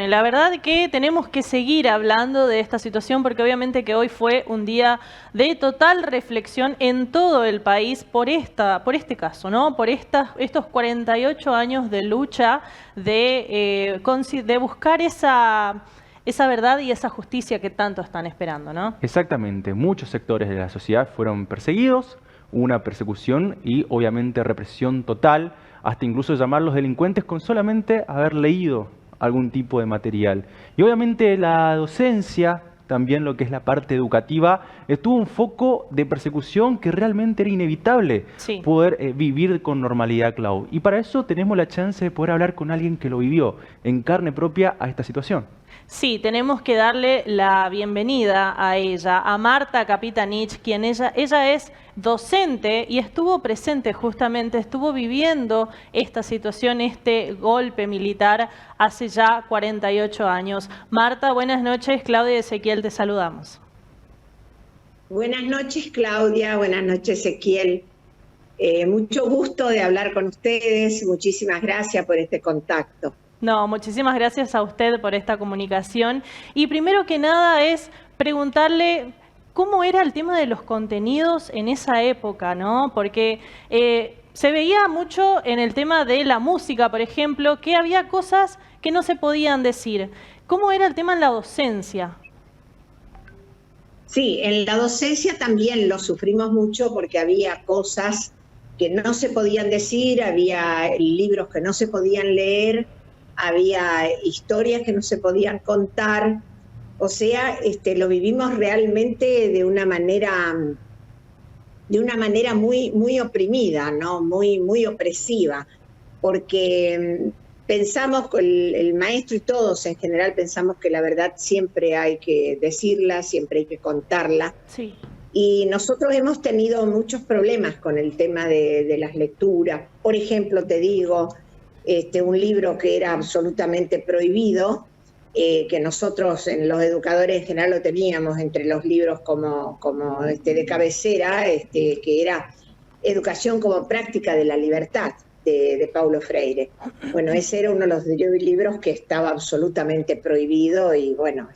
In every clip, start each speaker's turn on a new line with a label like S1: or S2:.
S1: y la verdad que tenemos que seguir hablando de esta situación porque obviamente que hoy fue un día de total reflexión en todo el país por este caso, ¿no? Por estos 48 años de lucha de buscar esa verdad y esa justicia que tanto están esperando, ¿no?
S2: Exactamente, muchos sectores de la sociedad fueron perseguidos, hubo una persecución y obviamente represión total, hasta incluso llamarlos delincuentes con solamente haber leído algún tipo de material. Y obviamente la docencia, también lo que es la parte educativa, estuvo un foco de persecución que realmente era inevitable
S1: Sí.
S2: poder vivir con normalidad, Clau. Y para eso tenemos la chance de poder hablar con alguien que lo vivió en carne propia a esta situación.
S1: Sí, tenemos que darle la bienvenida a ella, a Marta Capitanich, quien ella es docente y estuvo presente justamente, estuvo viviendo esta situación, este golpe militar hace ya 48 años. Marta, buenas noches, Claudia y Ezequiel, te saludamos.
S3: Buenas noches, Claudia, buenas noches, Ezequiel. Mucho gusto de hablar con ustedes, muchísimas gracias por este contacto.
S1: No, muchísimas gracias a usted por esta comunicación. Y primero que nada es preguntarle cómo era el tema de los contenidos en esa época, ¿no? Porque se veía mucho en el tema de la música, por ejemplo, que había cosas que no se podían decir. ¿Cómo era el tema en la docencia?
S3: Sí, en la docencia también lo sufrimos mucho porque había cosas que no se podían decir, había libros que no se podían leer, había historias que no se podían contar, o sea, lo vivimos realmente de una manera muy, muy oprimida, ¿no? Muy opresiva, porque pensamos, el maestro y todos en general pensamos que la verdad siempre hay que decirla, siempre hay que contarla.
S1: Sí.
S3: Y nosotros hemos tenido muchos problemas con el tema de las lecturas. Por ejemplo, te digo, un libro que era absolutamente prohibido, que nosotros los educadores en general lo teníamos entre los libros como de cabecera, que era Educación como práctica de la libertad, de Paulo Freire. Bueno, ese era uno de los libros que estaba absolutamente prohibido y bueno,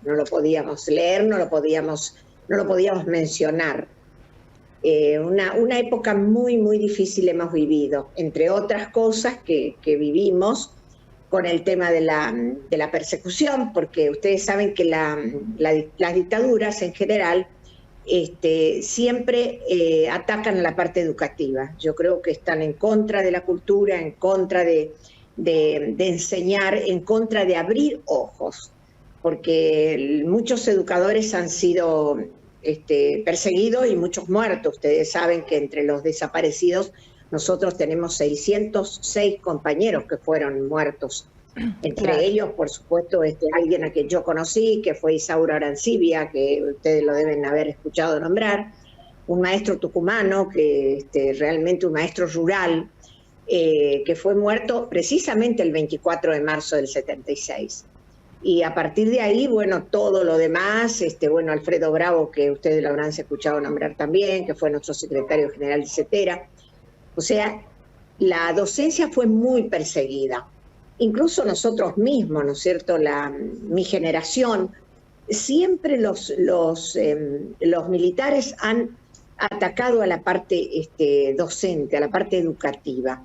S3: no lo podíamos leer, no lo podíamos mencionar. Una época muy, muy difícil hemos vivido, entre otras cosas que vivimos con el tema de la persecución, porque ustedes saben que las dictaduras en general siempre atacan la parte educativa. Yo creo que están en contra de la cultura, en contra de enseñar, en contra de abrir ojos, porque muchos educadores han sido perseguidos y muchos muertos. Ustedes saben que entre los desaparecidos nosotros tenemos 606 compañeros que fueron muertos. Entre ellos, por supuesto, alguien a quien yo conocí, que fue Isauro Arancibia, que ustedes lo deben haber escuchado nombrar, un maestro tucumano, que realmente un maestro rural, que fue muerto precisamente el 24 de marzo del 76. Y a partir de ahí, bueno, todo lo demás, bueno, Alfredo Bravo, que ustedes lo habrán escuchado nombrar también, que fue nuestro secretario general de CETERA. O sea, la docencia fue muy perseguida. Incluso nosotros mismos, ¿no es cierto?, mi generación, siempre los militares han atacado a la parte docente, a la parte educativa,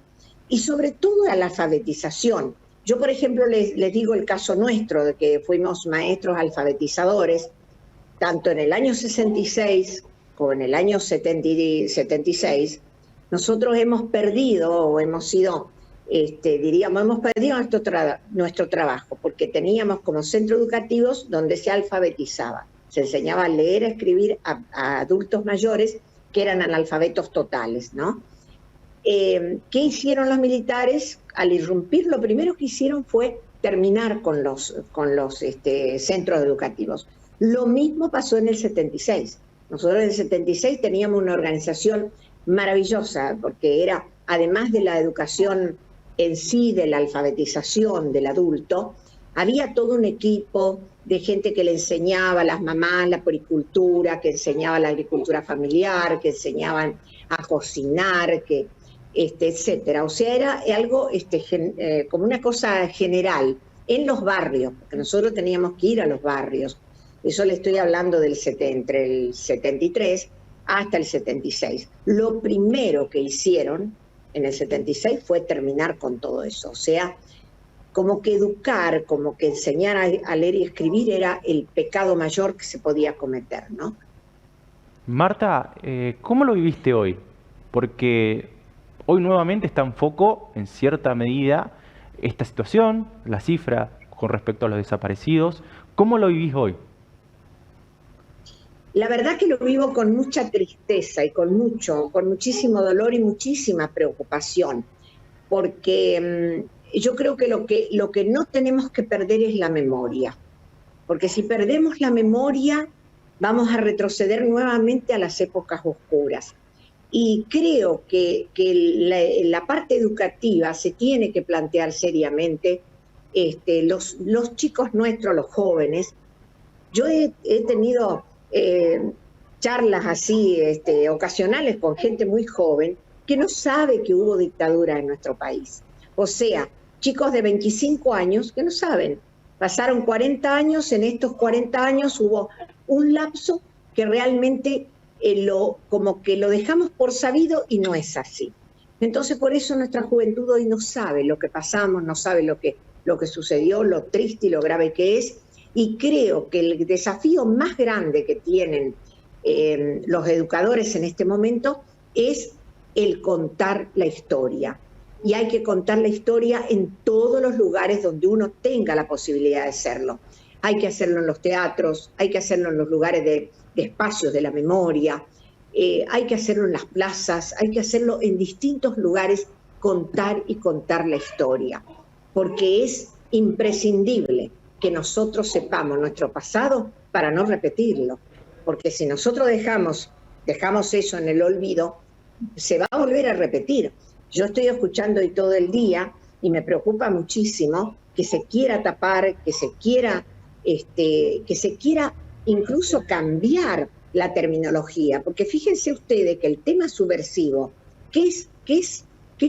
S3: y sobre todo a la alfabetización. Yo, por ejemplo, les digo el caso nuestro, de que fuimos maestros alfabetizadores, tanto en el año 66 como en el año 76, nosotros hemos perdido, o hemos sido, hemos perdido nuestro trabajo, porque teníamos como centros educativos donde se alfabetizaba, se enseñaba a leer, a escribir a adultos mayores que eran analfabetos totales, ¿no? ¿Qué hicieron los militares? Al irrumpir, lo primero que hicieron fue terminar con los centros educativos. Lo mismo pasó en el 76. Nosotros en el 76 teníamos una organización maravillosa, porque era, además de la educación en sí, de la alfabetización del adulto, había todo un equipo de gente que le enseñaba a las mamás la poricultura, que enseñaba la agricultura familiar, que enseñaban a cocinar, etcétera. O sea, era algo como una cosa general en los barrios, porque nosotros teníamos que ir a los barrios. Eso le estoy hablando entre el 73 hasta el 76. Lo primero que hicieron en el 76 fue terminar con todo eso. O sea, como que educar, como que enseñar a leer y escribir era el pecado mayor que se podía cometer, ¿no?
S2: Marta, ¿cómo lo viviste hoy? Porque hoy nuevamente está en foco, en cierta medida, esta situación, la cifra con respecto a los desaparecidos. ¿Cómo lo vivís hoy?
S3: La verdad que lo vivo con mucha tristeza y con muchísimo dolor y muchísima preocupación, porque yo creo que lo que no tenemos que perder es la memoria, porque si perdemos la memoria vamos a retroceder nuevamente a las épocas oscuras. Y creo que la parte educativa se tiene que plantear seriamente. Los chicos nuestros, los jóvenes, yo he tenido charlas así ocasionales con gente muy joven que no sabe que hubo dictadura en nuestro país. O sea, chicos de 25 años que no saben. Pasaron 40 años, en estos 40 años hubo un lapso que realmente como que lo dejamos por sabido y no es así. Entonces por eso nuestra juventud hoy no sabe lo que pasamos, no sabe lo que sucedió, lo triste y lo grave que es. Y creo que el desafío más grande que tienen los educadores en este momento es el contar la historia. Y hay que contar la historia en todos los lugares donde uno tenga la posibilidad de hacerlo. Hay que hacerlo en los teatros, hay que hacerlo en los lugares de espacios de la memoria, hay que hacerlo en las plazas, hay que hacerlo en distintos lugares, contar y contar la historia. Porque es imprescindible que nosotros sepamos nuestro pasado para no repetirlo. Porque si nosotros dejamos eso en el olvido, se va a volver a repetir. Yo estoy escuchando hoy todo el día y me preocupa muchísimo que se quiera tapar, que se quiera incluso cambiar la terminología. Porque fíjense ustedes que el tema subversivo, ¿qué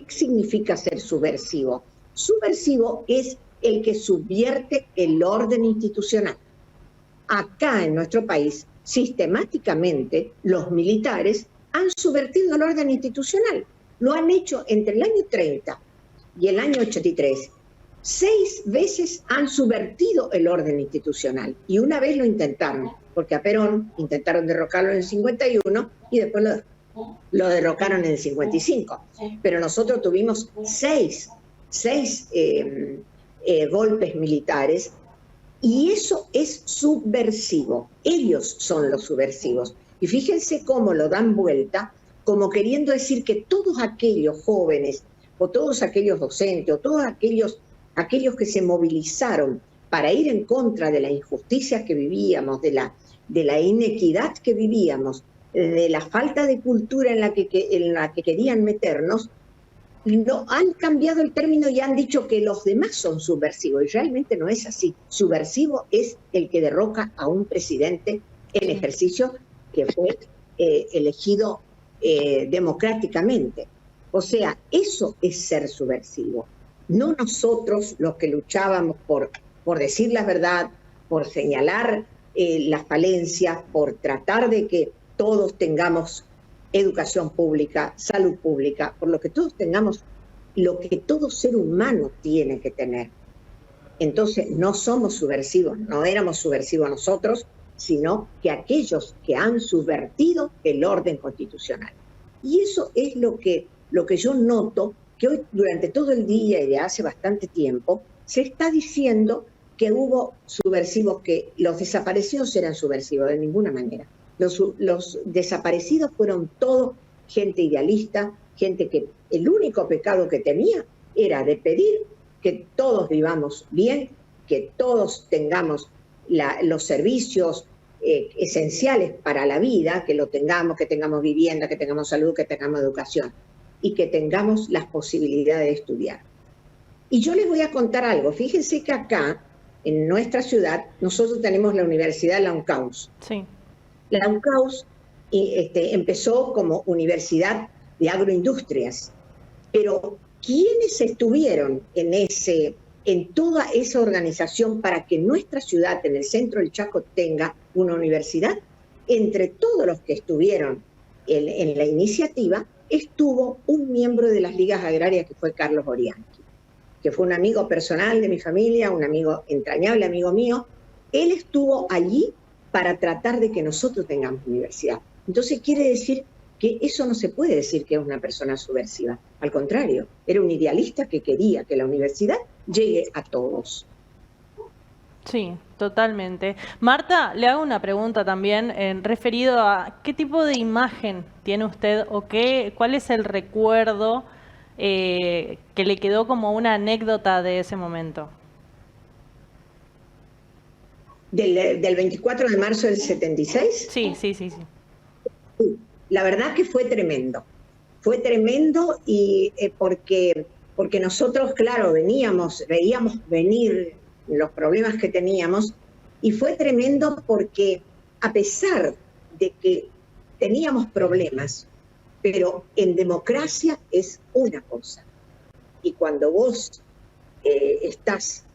S3: significa ser subversivo? Subversivo es el que subvierte el orden institucional. Acá en nuestro país, sistemáticamente, los militares han subvertido el orden institucional. Lo han hecho entre el año 30 y el año 83. 6 veces han subvertido el orden institucional y una vez lo intentaron, porque a Perón intentaron derrocarlo en el 51 y después lo derrocaron en el 55. Pero nosotros tuvimos 6 golpes militares y eso es subversivo. Ellos son los subversivos. Y fíjense cómo lo dan vuelta, como queriendo decir que todos aquellos jóvenes o todos aquellos docentes o todos aquellos que se movilizaron para ir en contra de la injusticia que vivíamos, de la inequidad que vivíamos, de la falta de cultura en la que querían meternos, no han cambiado el término y han dicho que los demás son subversivos, y realmente no es así. Subversivo es el que derroca a un presidente en ejercicio que fue elegido democráticamente. O sea, eso es ser subversivo. No nosotros los que luchábamos por decir la verdad, por señalar las falencias, por tratar de que todos tengamos educación pública, salud pública, por lo que todos tengamos lo que todo ser humano tiene que tener. Entonces no somos subversivos, no éramos subversivos nosotros, sino que aquellos que han subvertido el orden constitucional. Y eso es lo que yo noto, que hoy durante todo el día y de hace bastante tiempo se está diciendo que hubo subversivos, que los desaparecidos eran subversivos, de ninguna manera. Los desaparecidos fueron todos gente idealista, gente que el único pecado que tenía era de pedir que todos vivamos bien, que todos tengamos los servicios esenciales para la vida, que tengamos vivienda, que tengamos salud, que tengamos educación y que tengamos las posibilidades de estudiar. Y yo les voy a contar algo. Fíjense que acá, en nuestra ciudad, nosotros tenemos la Universidad La UNCAUS.
S1: Sí.
S3: La UNCAUS empezó como Universidad de Agroindustrias, pero ¿quiénes estuvieron en en toda esa organización para que nuestra ciudad, en el centro del Chaco, tenga una universidad. Entre todos los que estuvieron en la iniciativa, estuvo un miembro de las ligas agrarias que fue Carlos Orianqui, que fue un amigo personal de mi familia, un amigo entrañable, amigo mío. Él estuvo allí para tratar de que nosotros tengamos universidad. Entonces quiere decir que eso no se puede decir que es una persona subversiva. Al contrario, era un idealista que quería que la universidad llegue a todos.
S1: Sí, totalmente. Marta, le hago una pregunta también referido a qué tipo de imagen tiene usted o cuál es el recuerdo que le quedó como una anécdota de ese momento.
S3: ¿Del 24 de marzo del 76?
S1: Sí.
S3: La verdad que fue tremendo y porque nosotros, claro, veíamos venir los problemas que teníamos, y fue tremendo porque a pesar de que teníamos problemas, pero en democracia es una cosa, y cuando vos estás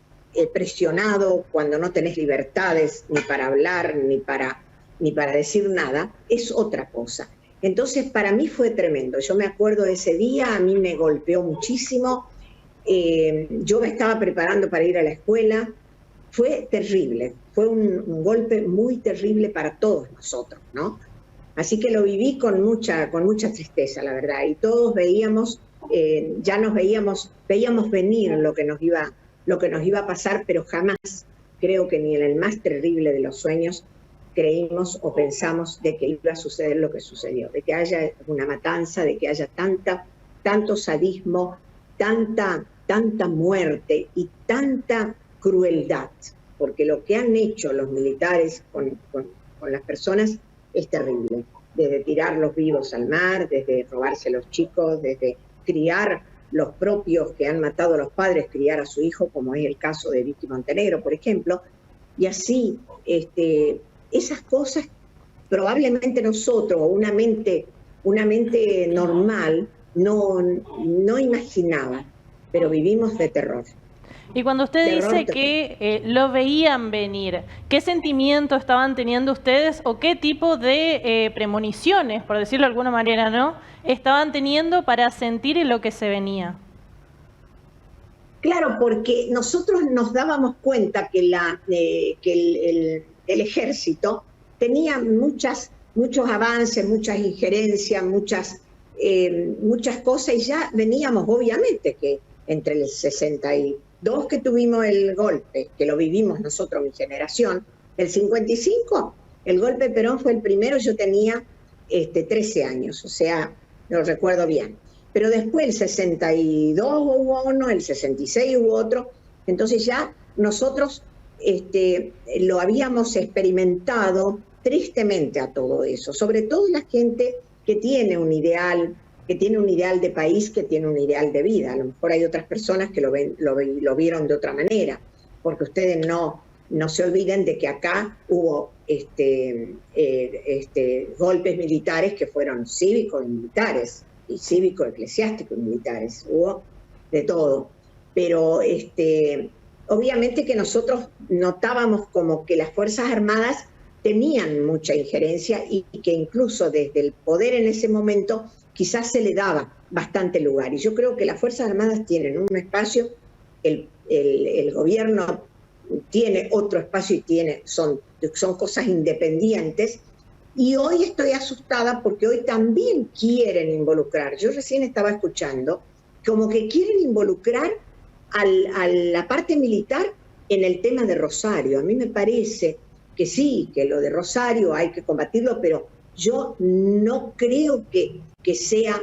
S3: presionado, cuando no tenés libertades ni para hablar, ni para decir nada, es otra cosa. Entonces, para mí fue tremendo. Yo me acuerdo de ese día, a mí me golpeó muchísimo. Yo me estaba preparando para ir a la escuela. Fue terrible, fue un golpe muy terrible para todos nosotros, ¿no? Así que lo viví con mucha tristeza, la verdad. Y todos veíamos, ya nos veíamos venir lo que nos iba a pasar, pero jamás, creo que ni en el más terrible de los sueños, creímos o pensamos de que iba a suceder lo que sucedió, de que haya una matanza, de que haya tanto sadismo, tanta muerte y tanta crueldad, porque lo que han hecho los militares con las personas es terrible, desde tirarlos vivos al mar, desde robarse a los chicos, desde criar los propios que han matado a los padres, criar a su hijo, como es el caso de Vicky Montenegro, por ejemplo, y así, esas cosas probablemente nosotros, una mente normal, no imaginaba, pero vivimos de terror.
S1: Y cuando usted dice que lo veían venir, ¿qué sentimiento estaban teniendo ustedes o qué tipo de premoniciones, por decirlo de alguna manera, ¿no?, estaban teniendo para sentir en lo que se venía?
S3: Claro, porque nosotros nos dábamos cuenta que el ejército tenía muchos avances, muchas injerencias, muchas cosas, y ya veníamos, obviamente, que entre el 62 que tuvimos el golpe, que lo vivimos nosotros, mi generación, el 55, el golpe de Perón fue el primero, yo tenía 13 años, o sea, lo recuerdo bien. Pero después el 62 hubo uno, el 66 hubo otro, entonces ya nosotros lo habíamos experimentado tristemente a todo eso, sobre todo la gente que tiene un ideal de país, que tiene un ideal de vida. A lo mejor hay otras personas que lo vieron de otra manera, porque ustedes no se olviden de que acá hubo golpes militares que fueron cívicos y militares, y cívicos, eclesiásticos y militares, hubo de todo. Pero obviamente que nosotros notábamos como que las Fuerzas Armadas tenían mucha injerencia y que incluso desde el poder en ese momento quizás se le daba bastante lugar. Y yo creo que las Fuerzas Armadas tienen un espacio, el gobierno tiene otro espacio y son cosas independientes. Y hoy estoy asustada porque hoy también quieren involucrar. Yo recién estaba escuchando como que quieren involucrar a la parte militar en el tema de Rosario. A mí me parece que sí, que lo de Rosario hay que combatirlo, pero yo no creo que sea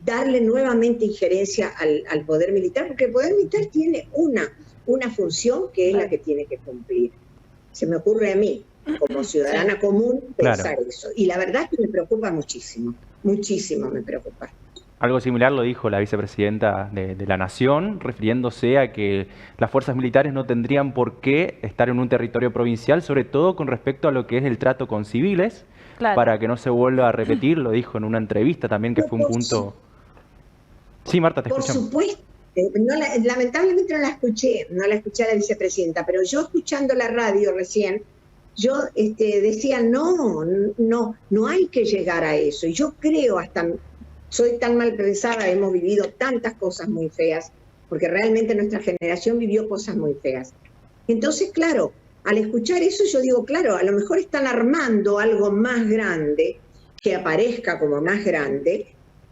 S3: darle nuevamente injerencia al poder militar, porque el poder militar tiene una función que es la que tiene que cumplir. Se me ocurre a mí, como ciudadana común, pensar eso. Y la verdad es que me preocupa muchísimo me preocupa.
S2: Algo similar lo dijo la vicepresidenta de la Nación, refiriéndose a que las fuerzas militares no tendrían por qué estar en un territorio provincial, sobre todo con respecto a lo que es el trato con civiles, para que no se vuelva a repetir, lo dijo en una entrevista también, que fue un punto... Sí, Marta, te escuchamos.
S3: Lamentablemente no la escuché a la vicepresidenta, pero yo escuchando la radio recién, yo decía, no hay que llegar a eso. Y yo creo, soy tan mal pensada, hemos vivido tantas cosas muy feas, porque realmente nuestra generación vivió cosas muy feas. Entonces, claro, al escuchar eso yo digo, claro, a lo mejor están armando algo más grande, que aparezca como más grande,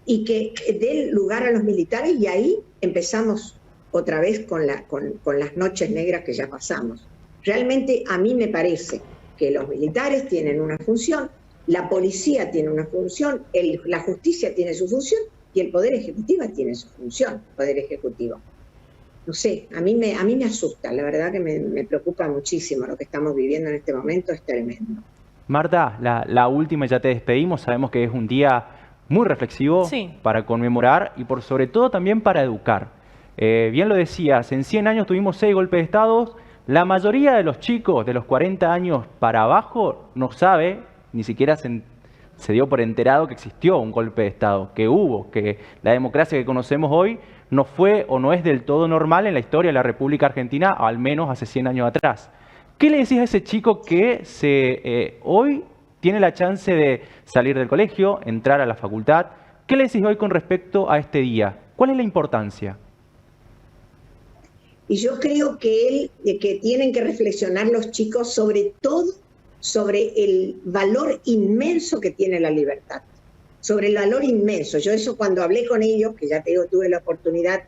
S3: y que dé lugar a los militares, y ahí empezamos otra vez con las noches negras que ya pasamos. Realmente a mí me parece que los militares tienen una función, la policía tiene una función, la justicia tiene su función y el Poder Ejecutivo tiene su función, Poder Ejecutivo. No sé, a mí me asusta, la verdad que me preocupa muchísimo lo que estamos viviendo en este momento, es tremendo.
S2: Marta, la última, ya te despedimos, sabemos que es un día muy reflexivo,
S1: sí,
S2: para conmemorar y por sobre todo también para educar. Bien lo decías, en 100 años tuvimos 6 golpes de Estado. La mayoría de los chicos de los 40 años para abajo no sabe, ni siquiera se dio por enterado que existió un golpe de Estado, que hubo, que la democracia que conocemos hoy no fue o no es del todo normal en la historia de la República Argentina, al menos hace 100 años atrás. ¿Qué le decís a ese chico que hoy tiene la chance de salir del colegio, entrar a la facultad? ¿Qué le decís hoy con respecto a este día? ¿Cuál es la importancia?
S3: Y yo creo que tienen que reflexionar los chicos sobre todo sobre el valor inmenso que tiene la libertad, sobre el valor inmenso. Yo eso cuando hablé con ellos, que ya te digo, tuve la oportunidad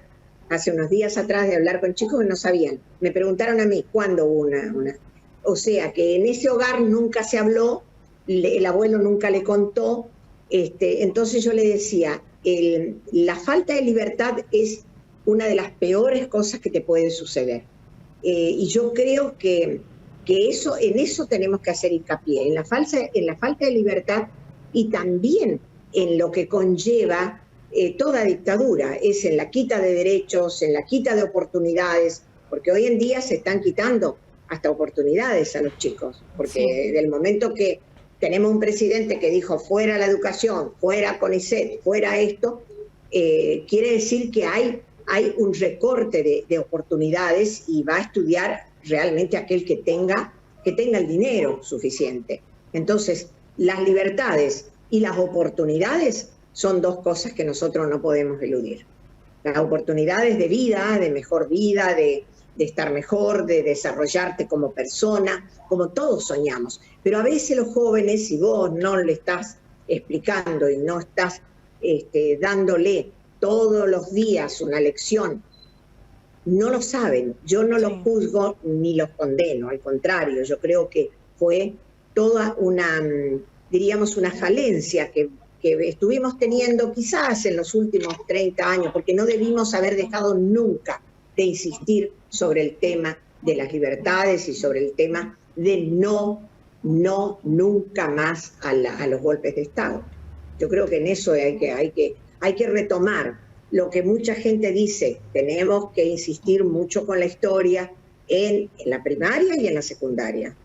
S3: hace unos días atrás de hablar con chicos que no sabían, me preguntaron a mí, ¿cuándo hubo una? O sea, que en ese hogar nunca se habló, el abuelo nunca le contó, entonces yo le decía, la falta de libertad es una de las peores cosas que te pueden suceder. Y yo creo que en eso tenemos que hacer hincapié, en la falta de libertad y también en lo que conlleva toda dictadura, es en la quita de derechos, en la quita de oportunidades, porque hoy en día se están quitando hasta oportunidades a los chicos, porque del momento que tenemos un presidente que dijo fuera la educación, fuera CONICET, fuera esto, quiere decir que hay un recorte de oportunidades y va a estudiar realmente aquel que tenga el dinero suficiente. Entonces, las libertades y las oportunidades son dos cosas que nosotros no podemos eludir. Las oportunidades de vida, de mejor vida, de estar mejor, de desarrollarte como persona, como todos soñamos. Pero a veces los jóvenes, si vos no le estás explicando y no estás dándole todos los días una lección, no lo saben. Yo no los juzgo ni los condeno, al contrario, yo creo que fue toda una falencia que estuvimos teniendo quizás en los últimos 30 años, porque no debimos haber dejado nunca de insistir sobre el tema de las libertades y sobre el tema de nunca más a los golpes de Estado. Yo creo que en eso hay que retomar lo que mucha gente dice, tenemos que insistir mucho con la historia en la primaria y en la secundaria,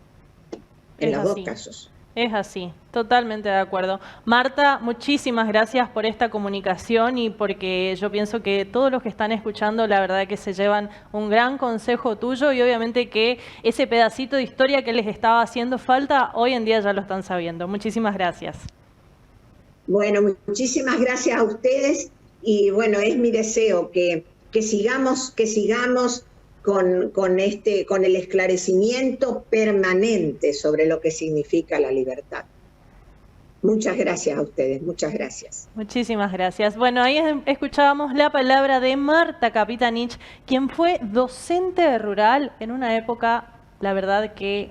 S3: en los dos casos.
S1: Es así, totalmente de acuerdo. Marta, muchísimas gracias por esta comunicación y porque yo pienso que todos los que están escuchando, la verdad que se llevan un gran consejo tuyo y obviamente que ese pedacito de historia que les estaba haciendo falta, hoy en día ya lo están sabiendo. Muchísimas gracias.
S3: Bueno, muchísimas gracias a ustedes y bueno, es mi deseo que sigamos con el esclarecimiento permanente sobre lo que significa la libertad. Muchas gracias a ustedes, muchas gracias.
S1: Muchísimas gracias. Bueno, ahí escuchábamos la palabra de Marta Capitanich, quien fue docente rural en una época, la verdad que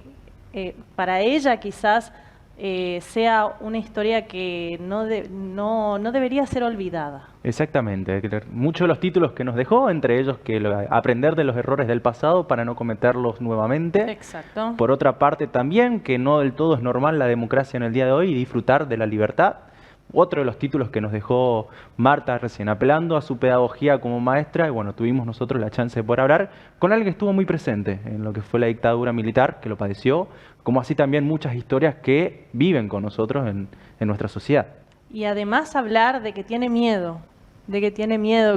S1: para ella quizás sea una historia que no debería ser olvidada.
S2: Exactamente. Muchos de los títulos que nos dejó, entre ellos que aprender de los errores del pasado para no cometerlos nuevamente.
S1: Exacto.
S2: Por otra parte también que no del todo es normal la democracia en el día de hoy y disfrutar de la libertad. Otro de los títulos que nos dejó Marta recién, apelando a su pedagogía como maestra, y bueno, tuvimos nosotros la chance de poder hablar con alguien que estuvo muy presente en lo que fue la dictadura militar, que lo padeció, como así también muchas historias que viven con nosotros en nuestra sociedad.
S1: Y además hablar de que tiene miedo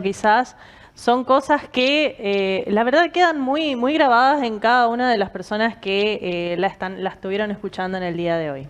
S1: quizás son cosas que la verdad quedan muy, muy grabadas en cada una de las personas que la estuvieron escuchando en el día de hoy.